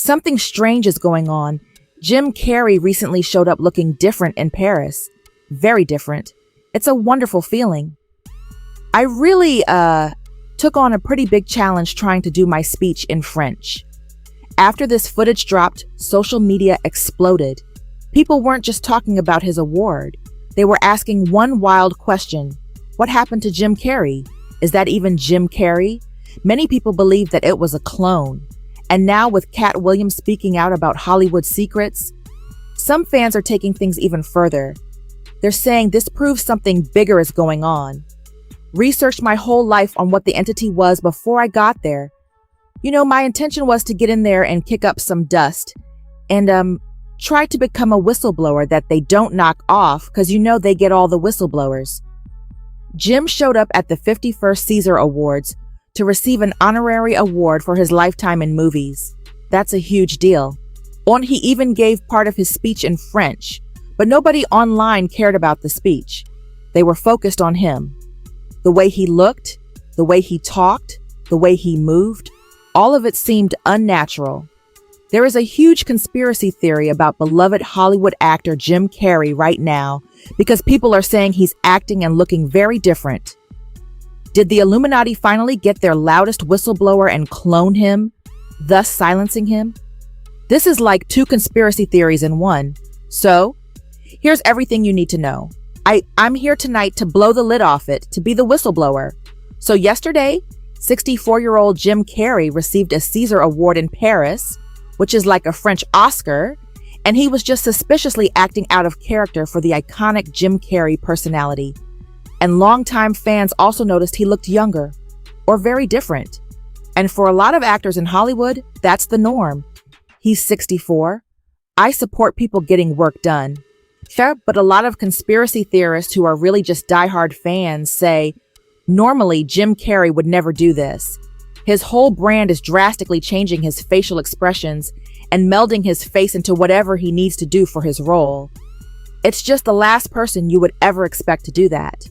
Something strange is going on. Jim Carrey recently showed up looking different in Paris. Very different. It's a wonderful feeling. I really, took on a pretty big challenge trying to do my speech in French. After this footage dropped, social media exploded. People weren't just talking about his award. They were asking one wild question. What happened to Jim Carrey? Is that even Jim Carrey? Many people believe that it was a clone. And now with Katt speaking out about Hollywood secrets, some fans are taking things even further. They're saying this proves something bigger is going on. Researched my whole life on what the entity was before I got there. My intention was to get in there and kick up some dust and try to become a whistleblower that they don't knock off because they get all the whistleblowers. Jim showed up at the 51st Caesar Awards to receive an honorary award for his lifetime in movies. That's a huge deal. And he even gave part of his speech in French, but nobody online cared about the speech. They were focused on him. The way he looked, the way he talked, the way he moved, all of it seemed unnatural. There is a huge conspiracy theory about beloved Hollywood actor Jim Carrey right now because people are saying he's acting and looking very different. Did the Illuminati finally get their loudest whistleblower and clone him, thus silencing him? This is like two conspiracy theories in one. So, here's everything you need to know. I'm here tonight to blow the lid off it, to be the whistleblower. So yesterday, 64-year-old Jim Carrey received a Caesar Award in Paris, which is like a French Oscar, and he was just suspiciously acting out of character for the iconic Jim Carrey personality. And longtime fans also noticed he looked younger, or very different. And for a lot of actors in Hollywood, that's the norm. He's 64. I support people getting work done. Sure, but a lot of conspiracy theorists who are really just diehard fans say, normally Jim Carrey would never do this. His whole brand is drastically changing his facial expressions and melding his face into whatever he needs to do for his role. It's just the last person you would ever expect to do that.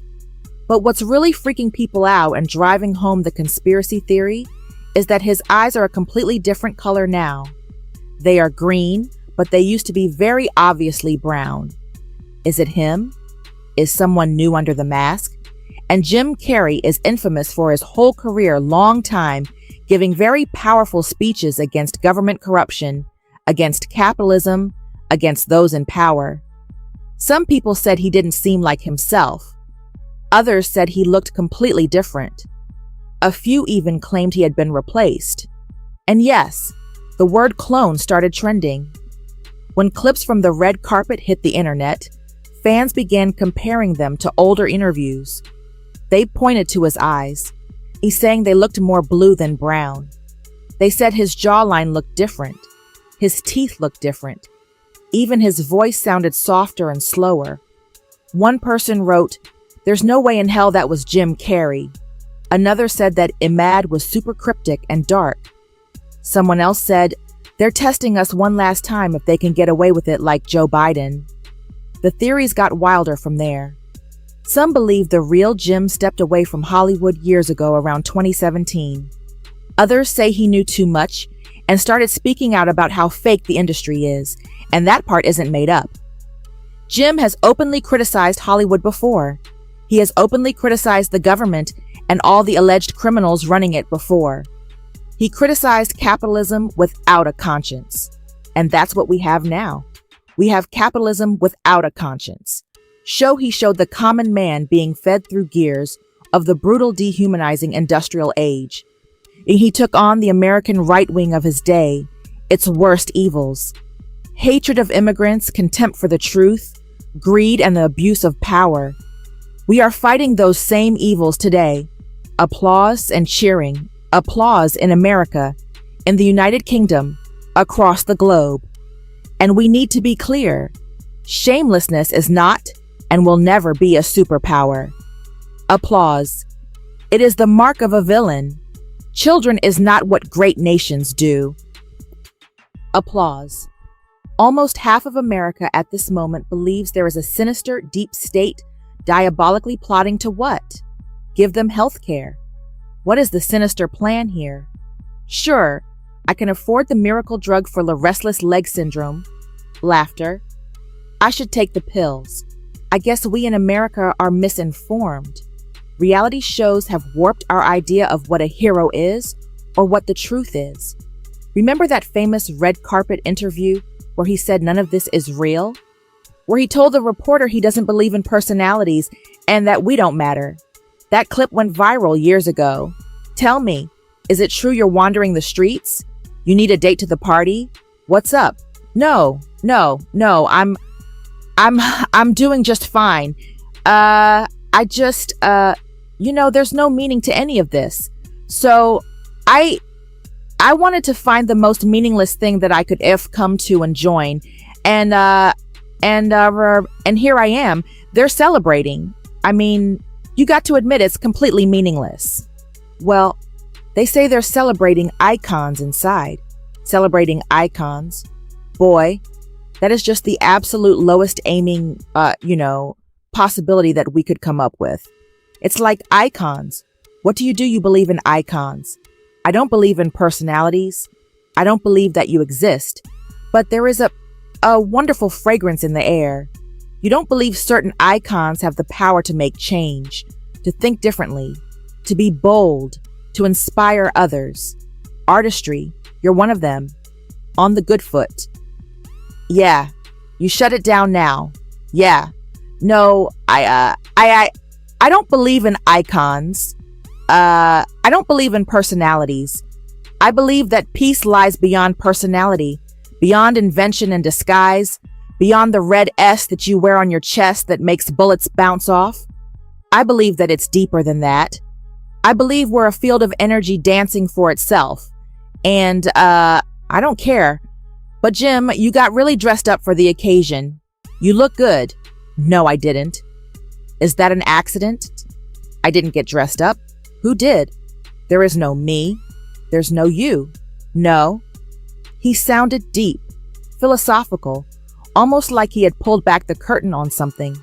But what's really freaking people out and driving home the conspiracy theory is that his eyes are a completely different color now. They are green, but they used to be very obviously brown. Is it him? Is someone new under the mask? And Jim Carrey is infamous for his whole career, long time, giving very powerful speeches against government corruption, against capitalism, against those in power. Some people said he didn't seem like himself. Others said he looked completely different. A few even claimed he had been replaced. And yes, the word clone started trending. When clips from the red carpet hit the internet, fans began comparing them to older interviews. They pointed to his eyes. He's saying they looked more blue than brown. They said his jawline looked different. His teeth looked different. Even his voice sounded softer and slower. One person wrote, "There's no way in hell that was Jim Carrey." Another said that Imad was super cryptic and dark. Someone else said, "They're testing us one last time if they can get away with it like Joe Biden." The theories got wilder from there. Some believe the real Jim stepped away from Hollywood years ago around 2017. Others say he knew too much and started speaking out about how fake the industry is, and that part isn't made up. Jim has openly criticized Hollywood before. He has openly criticized the government and all the alleged criminals running it before. He criticized capitalism without a conscience. And that's what we have now. We have capitalism without a conscience. He showed the common man being fed through gears of the brutal dehumanizing industrial age. He took on the American right wing of his day, its worst evils. Hatred of immigrants, contempt for the truth, greed, and the abuse of power. We are fighting those same evils today. Applause and cheering. Applause in America, in the United Kingdom, across the globe. And we need to be clear. Shamelessness is not and will never be a superpower. Applause. It is the mark of a villain. Children is not what great nations do. Applause. Almost half of America at this moment believes there is a sinister deep state diabolically plotting to what? Give them health care. What is the sinister plan here? Sure, I can afford the miracle drug for the restless leg syndrome. Laughter. I should take the pills. I guess we in America are misinformed. Reality shows have warped our idea of what a hero is or what the truth is. Remember that famous red carpet interview where he said none of this is real? Where he told the reporter he doesn't believe in personalities and that we don't matter. That clip went viral years ago. Tell me, is it true you're wandering the streets? You need a date to the party? What's up? No, I'm doing just fine. There's no meaning to any of this. So I wanted to find the most meaningless thing that I could come to and join. And here I am. They're celebrating. I mean, you got to admit it's completely meaningless. Well, they say they're celebrating icons inside. Celebrating icons. Boy, that is just the absolute lowest aiming, possibility that we could come up with. It's like icons. What do? You believe in icons. I don't believe in personalities. I don't believe that you exist. But there is a wonderful fragrance in the air. You don't believe certain icons have the power to make change, to think differently, to be bold, to inspire others. Artistry, you're one of them. On the good foot. Yeah, you shut it down now. Yeah. No, I don't believe in icons. I don't believe in personalities. I believe that peace lies beyond personality, beyond invention and disguise, beyond the red S that you wear on your chest that makes bullets bounce off. I believe that it's deeper than that. I believe we're a field of energy dancing for itself. And, I don't care. But Jim, you got really dressed up for the occasion. You look good. No, I didn't. Is that an accident? I didn't get dressed up. Who did? There is no me. There's no you. No. He sounded deep, philosophical, almost like he had pulled back the curtain on something.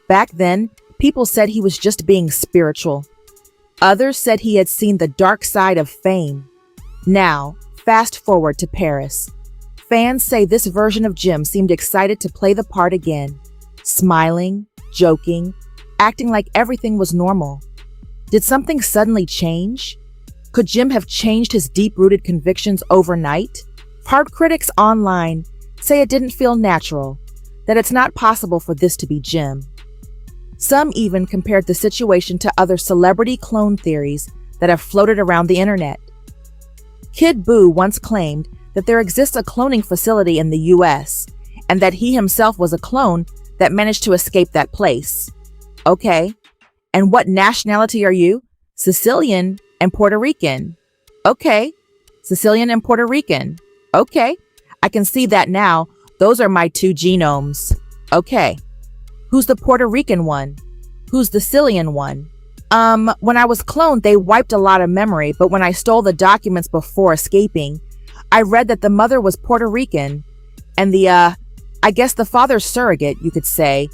Back then, people said he was just being spiritual. Others said he had seen the dark side of fame. Now, fast forward to Paris. Fans say this version of Jim seemed excited to play the part again, smiling, joking, acting like everything was normal. Did something suddenly change? Could Jim have changed his deep-rooted convictions overnight? Hard critics online say it didn't feel natural, that it's not possible for this to be Jim. Some even compared the situation to other celebrity clone theories that have floated around the internet. Kid Boo once claimed that there exists a cloning facility in the US, and that he himself was a clone that managed to escape that place. Okay, and what nationality are you? Sicilian and Puerto Rican. Okay, Sicilian and Puerto Rican. Okay, I can see that now. Those are my two genomes. Okay, who's the Puerto Rican one? Who's the Sicilian one? When I was cloned, they wiped a lot of memory, but when I stole the documents before escaping, I read that the mother was Puerto Rican, and I guess the father's surrogate, you could say,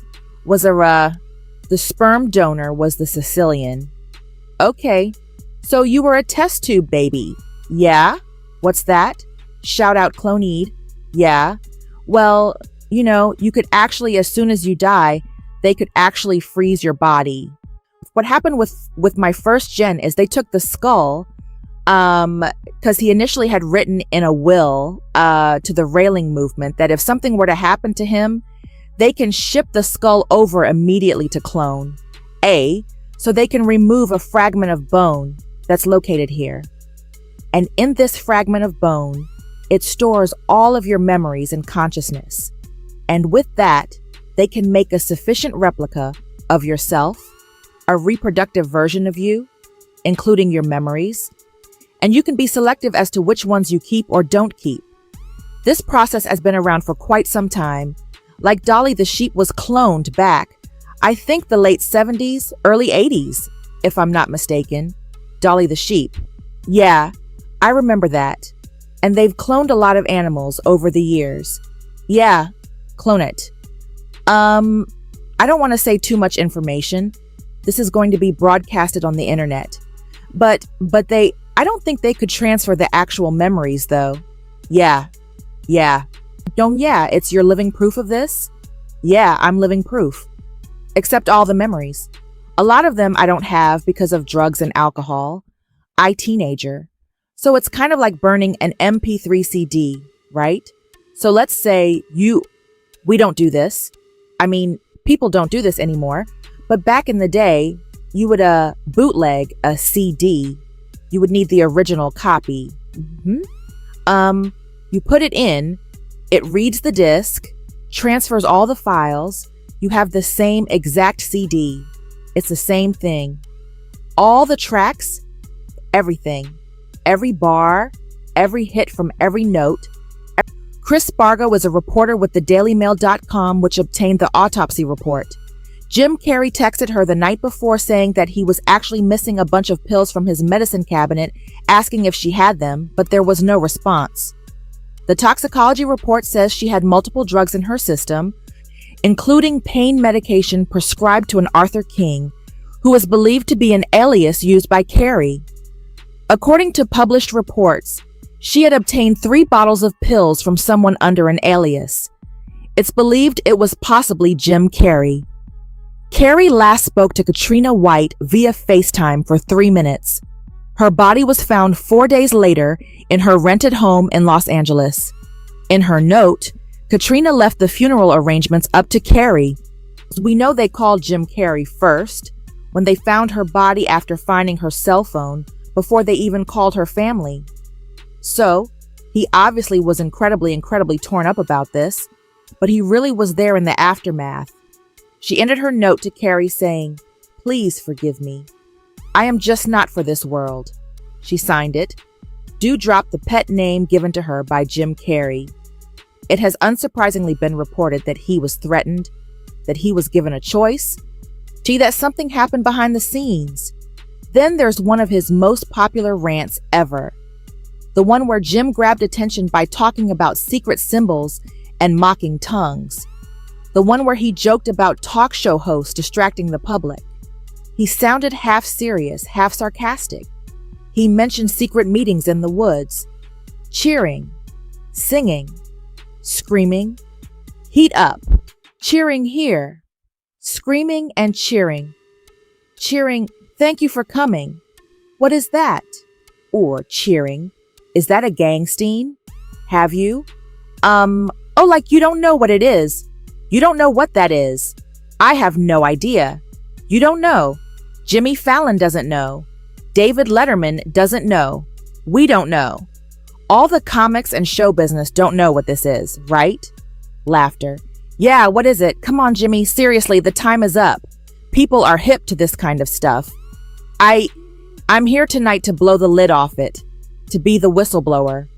was the sperm donor was the Sicilian. Okay, so you were a test tube baby. Yeah? What's that? Shout out Cloneed. Yeah. Well, you could actually, as soon as you die, they could actually freeze your body. What happened with my first gen is they took the skull, because he initially had written in a will to the railing movement that if something were to happen to him, they can ship the skull over immediately to clone. So they can remove a fragment of bone that's located here. And in this fragment of bone, it stores all of your memories and consciousness. And with that, they can make a sufficient replica of yourself, a reproductive version of you, including your memories, and you can be selective as to which ones you keep or don't keep. This process has been around for quite some time. Like Dolly the sheep was cloned back, I think the late 70s, early 80s, if I'm not mistaken. Dolly the sheep. Yeah, I remember that. And they've cloned a lot of animals over the years. Yeah, clone it. I don't want to say too much information. This is going to be broadcasted on the internet. But I don't think they could transfer the actual memories, though. Yeah. Don't yeah, it's your living proof of this? Yeah, I'm living proof. Except all the memories. A lot of them I don't have because of drugs and alcohol. I teenager. So it's kind of like burning an MP3 CD, right? So let's say we don't do this. I mean, people don't do this anymore. But back in the day, you would bootleg a CD. You would need the original copy. You put it in, it reads the disc, transfers all the files. You have the same exact CD. It's the same thing. All the tracks, everything. Every bar, every hit from every note. Chris Spargo is a reporter with thedailymail.com, which obtained the autopsy report. Jim Carrey texted her the night before saying that he was actually missing a bunch of pills from his medicine cabinet, asking if she had them, but there was no response. The toxicology report says she had multiple drugs in her system, including pain medication prescribed to an Arthur King, who is believed to be an alias used by Carrey. According to published reports, she had obtained 3 bottles of pills from someone under an alias. It's believed it was possibly Jim Carrey. Carrey last spoke to Katrina White via FaceTime for 3 minutes. Her body was found 4 days later in her rented home in Los Angeles. In her note, Katrina left the funeral arrangements up to Carrey. We know they called Jim Carrey first, when they found her body after finding her cell phone, before they even called her family. So, he obviously was incredibly torn up about this, but he really was there in the aftermath. She ended her note to Carrey saying, "Please forgive me. I am just not for this world." She signed it. Do drop the pet name given to her by Jim Carrey. It has unsurprisingly been reported that he was threatened, that he was given a choice, that something happened behind the scenes. Then there's one of his most popular rants ever. The one where Jim grabbed attention by talking about secret symbols and mocking tongues. The one where he joked about talk show hosts distracting the public. He sounded half serious, half sarcastic. He mentioned secret meetings in the woods, cheering, singing, screaming, heat up, cheering here, screaming and cheering, thank you for coming. What is that? Or cheering, is that a gangstein? Have you? Like you don't know what it is. You don't know what that is. I have no idea. You don't know. Jimmy Fallon doesn't know. David Letterman doesn't know. We don't know. All the comics and show business don't know what this is, right? Laughter. Yeah, what is it? Come on, Jimmy. Seriously, the time is up. People are hip to this kind of stuff. I'm here tonight to blow the lid off it, to be the whistleblower.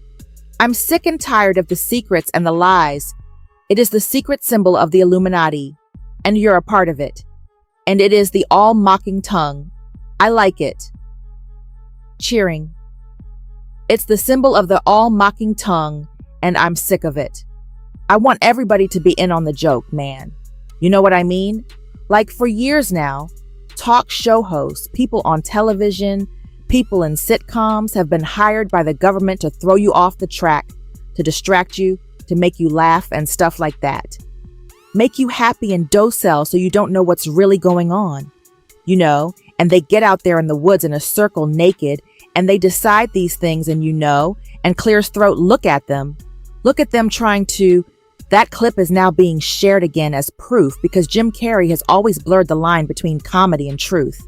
I'm sick and tired of the secrets and the lies. It is the secret symbol of the Illuminati, and you're a part of it. And it is the all-mocking tongue. I like it. Cheering. It's the symbol of the all-mocking tongue, and I'm sick of it. I want everybody to be in on the joke, man. You know what I mean? Like for years now, talk show hosts, people on television, people in sitcoms have been hired by the government to throw you off the track, to distract you, to make you laugh and stuff like that. Make you happy and docile so you don't know what's really going on. You know, and they get out there in the woods in a circle naked and they decide these things and and Clear's throat, look at them. Look at them trying to. That clip is now being shared again as proof because Jim Carrey has always blurred the line between comedy and truth.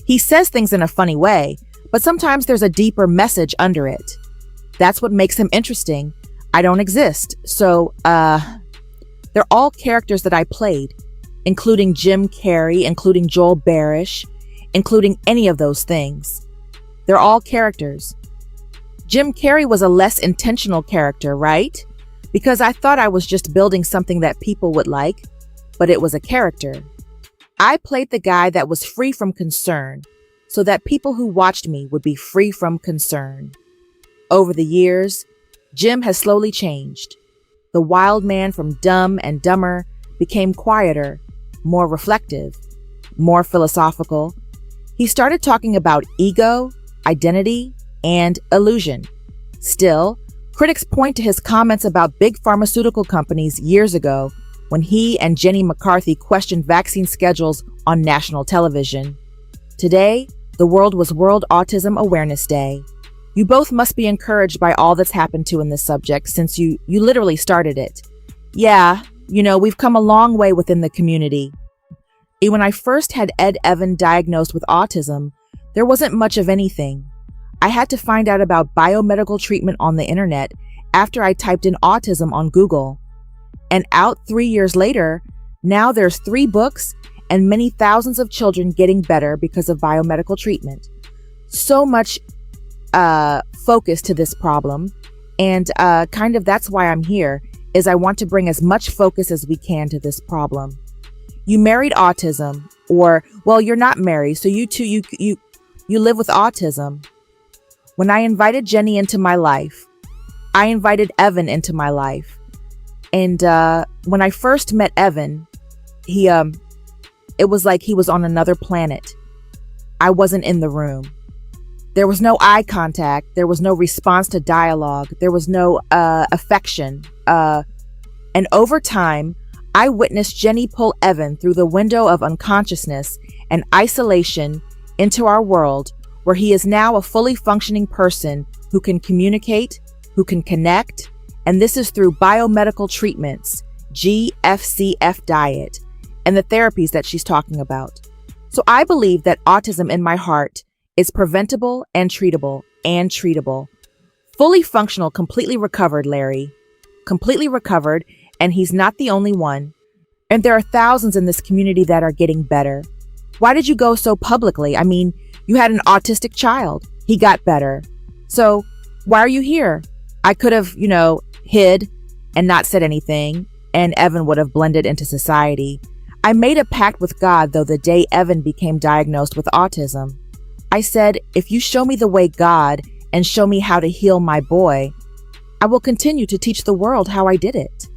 He says things in a funny way, but sometimes there's a deeper message under it. That's what makes him interesting. I don't exist. So, they're all characters that I played, including Jim Carrey, including Joel Barish, including any of those things. They're all characters. Jim Carrey was a less intentional character, right? Because I thought I was just building something that people would like, but it was a character. I played the guy that was free from concern, so that people who watched me would be free from concern. Over the years, Jim has slowly changed. The wild man from Dumb and Dumber became quieter, more reflective, more philosophical. He started talking about ego, identity, and illusion. Still, critics point to his comments about big pharmaceutical companies years ago when he and Jenny McCarthy questioned vaccine schedules on national television. Today, the world was World Autism Awareness Day. You both must be encouraged by all that's happened to in this subject since you literally started it. Yeah, we've come a long way within the community. When I first had Ed Evan diagnosed with autism, there wasn't much of anything. I had to find out about biomedical treatment on the internet after I typed in autism on Google. And out 3 years later, now there's 3 books and many thousands of children getting better because of biomedical treatment. So much focus to this problem, and that's why I'm here, is I want to bring as much focus as we can to this problem. You married autism, or, well, you're not married, so you live with autism. When I invited Jenny into my life, I invited Evan into my life. And when I first met Evan, it was like he was on another planet. I wasn't in the room. There was no eye contact. There was no response to dialogue. There was no affection. And over time, I witnessed Jenny pull Evan through the window of unconsciousness and isolation into our world, where he is now a fully functioning person who can communicate, who can connect, and this is through biomedical treatments, GFCF diet, and the therapies that she's talking about. So I believe that autism in my heart is preventable and treatable. Fully functional, completely recovered, Larry. Completely recovered, and he's not the only one. And there are thousands in this community that are getting better. Why did you go so publicly? I mean, you had an autistic child. He got better. So why are you here? I could have, hid and not said anything, and Evan would have blended into society. I made a pact with God, though, the day Evan became diagnosed with autism. I said, if you show me the way, God, and show me how to heal my boy, I will continue to teach the world how I did it.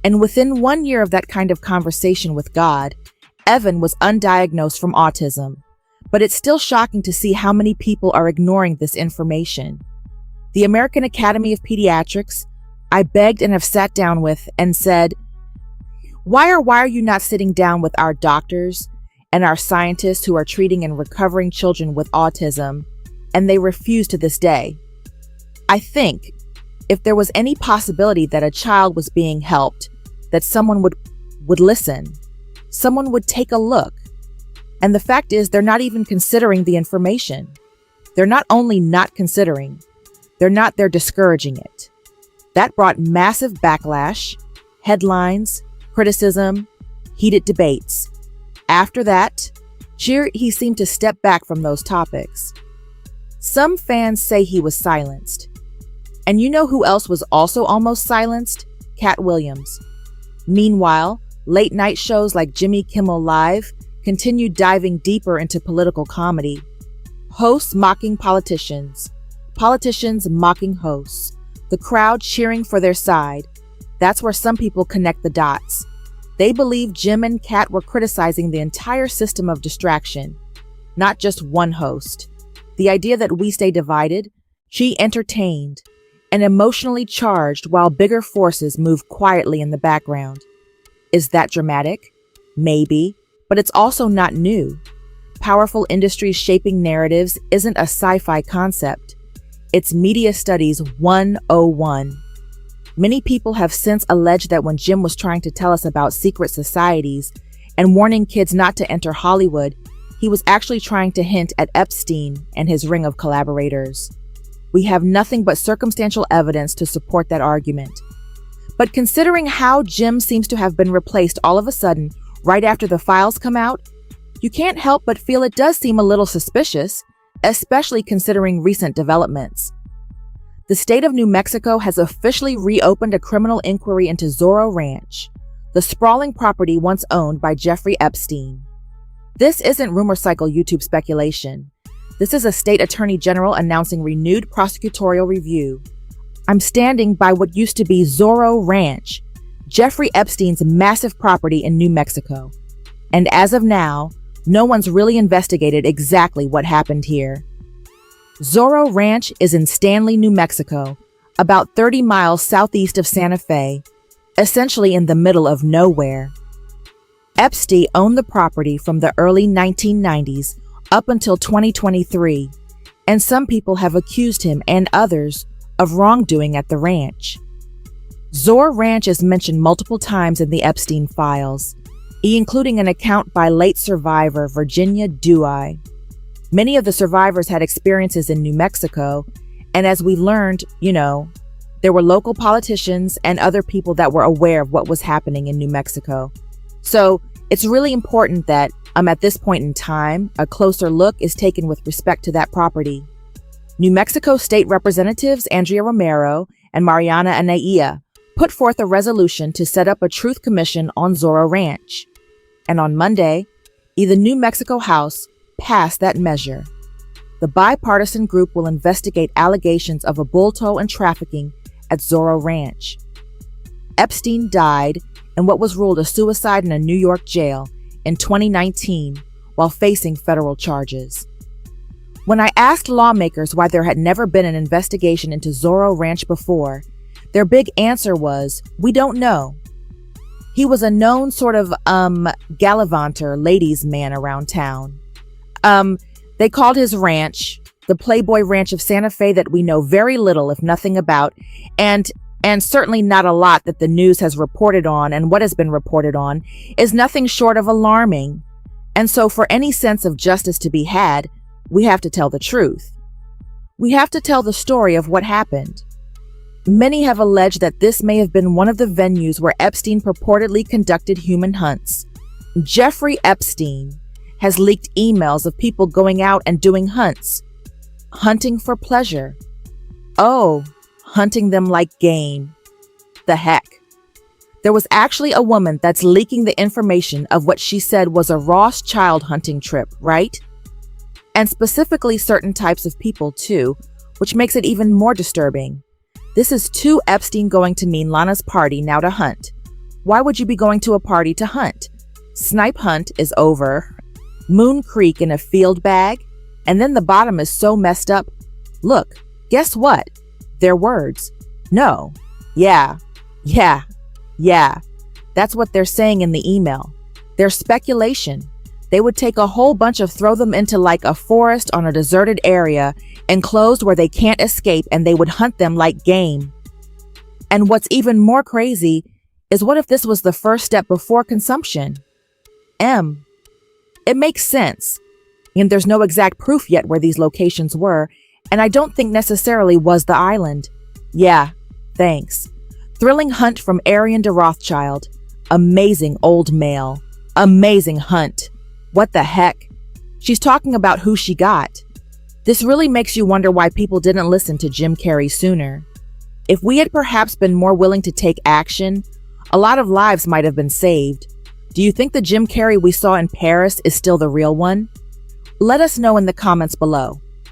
And within 1 year of that kind of conversation with God, Evan was undiagnosed from autism. But it's still shocking to see how many people are ignoring this information. The American Academy of Pediatrics, I begged and have sat down with and said, why are you not sitting down with our doctors and our scientists who are treating and recovering children with autism? And they refuse to this day. I think if there was any possibility that a child was being helped, that someone would listen, someone would take a look. And the fact is, they're not even considering the information. They're not only not considering, they're discouraging it. That brought massive backlash, headlines, criticism, heated debates. After that, he seemed to step back from those topics. Some fans say he was silenced. And you know who else was also almost silenced? Katt Williams. Meanwhile, late night shows like Jimmy Kimmel Live continued diving deeper into political comedy. Hosts mocking politicians. Politicians mocking hosts. The crowd cheering for their side. That's where some people connect the dots. They believe Jim and Katt were criticizing the entire system of distraction, not just one host. The idea that we stay divided, she entertained, and emotionally charged while bigger forces move quietly in the background. Is that dramatic? Maybe, but it's also not new. Powerful industries shaping narratives isn't a sci-fi concept. It's media studies 101. Many people have since alleged that when Jim was trying to tell us about secret societies and warning kids not to enter Hollywood, he was actually trying to hint at Epstein and his ring of collaborators. We have nothing but circumstantial evidence to support that argument. But considering how Jim seems to have been replaced all of a sudden right after the files come out, you can't help but feel it does seem a little suspicious, especially considering recent developments. The state of New Mexico has officially reopened a criminal inquiry into Zorro Ranch, the sprawling property once owned by Jeffrey Epstein. This isn't rumor cycle YouTube speculation. This is a state attorney general announcing renewed prosecutorial review. I'm standing by what used to be Zorro Ranch, Jeffrey Epstein's massive property in New Mexico. And as of now, no one's really investigated exactly what happened here. Zorro Ranch is in Stanley, New Mexico, about 30 miles southeast of Santa Fe, essentially in the middle of nowhere. Epstein owned the property from the early 1990s up until 2023, and some people have accused him and others of wrongdoing at the ranch. Zorro Ranch is mentioned multiple times in the Epstein files, including an account by late survivor Virginia Dewey. Many of the survivors had experiences in New Mexico, and as we learned, there were local politicians and other people that were aware of what was happening in New Mexico. So it's really important that at this point in time, a closer look is taken with respect to that property. New Mexico State Representatives Andrea Romero and Mariana Anaya put forth a resolution to set up a truth commission on Zorro Ranch. And on Monday, the New Mexico House passed that measure. The bipartisan group will investigate allegations of abulto and trafficking at Zorro Ranch. Epstein died in what was ruled a suicide in a New York jail in 2019 while facing federal charges. When I asked lawmakers why there had never been an investigation into Zorro Ranch before, their big answer was, "We don't know." He was a known sort of gallivanter ladies' man around town. They called his ranch the Playboy Ranch of Santa Fe that we know very little, if nothing about, and certainly not a lot that the news has reported on, and what has been reported on is nothing short of alarming. And so for any sense of justice to be had, we have to tell the truth. We have to tell the story of what happened. Many have alleged that this may have been one of the venues where Epstein purportedly conducted human hunts. Jeffrey Epstein has leaked emails of people going out and doing hunts, hunting for pleasure. Oh, hunting them like game. The heck. There was actually a woman that's leaking the information of what she said was a Rothschild hunting trip, right? And specifically certain types of people too, which makes it even more disturbing. This is too Epstein going to mean Lana's party now to hunt. Why would you be going to a party to hunt? Snipe hunt is over. Moon Creek in a field bag, and then the bottom is so messed up. Look, guess what? Their words. No. Yeah. That's what they're saying in the email. Their speculation. They would take a whole bunch of throw them into like a forest on a deserted area, enclosed where they can't escape, and they would hunt them like game. And what's even more crazy is what if this was the first step before consumption? It makes sense. And there's no exact proof yet where these locations were, and I don't think necessarily was the island. Yeah, thanks. Thrilling hunt from Aryan to Rothschild. Amazing old male. Amazing hunt. What the heck? She's talking about who she got. This really makes you wonder why people didn't listen to Jim Carrey sooner. If we had perhaps been more willing to take action, a lot of lives might have been saved. Do you think the Jim Carrey we saw in Paris is still the real one? Let us know in the comments below.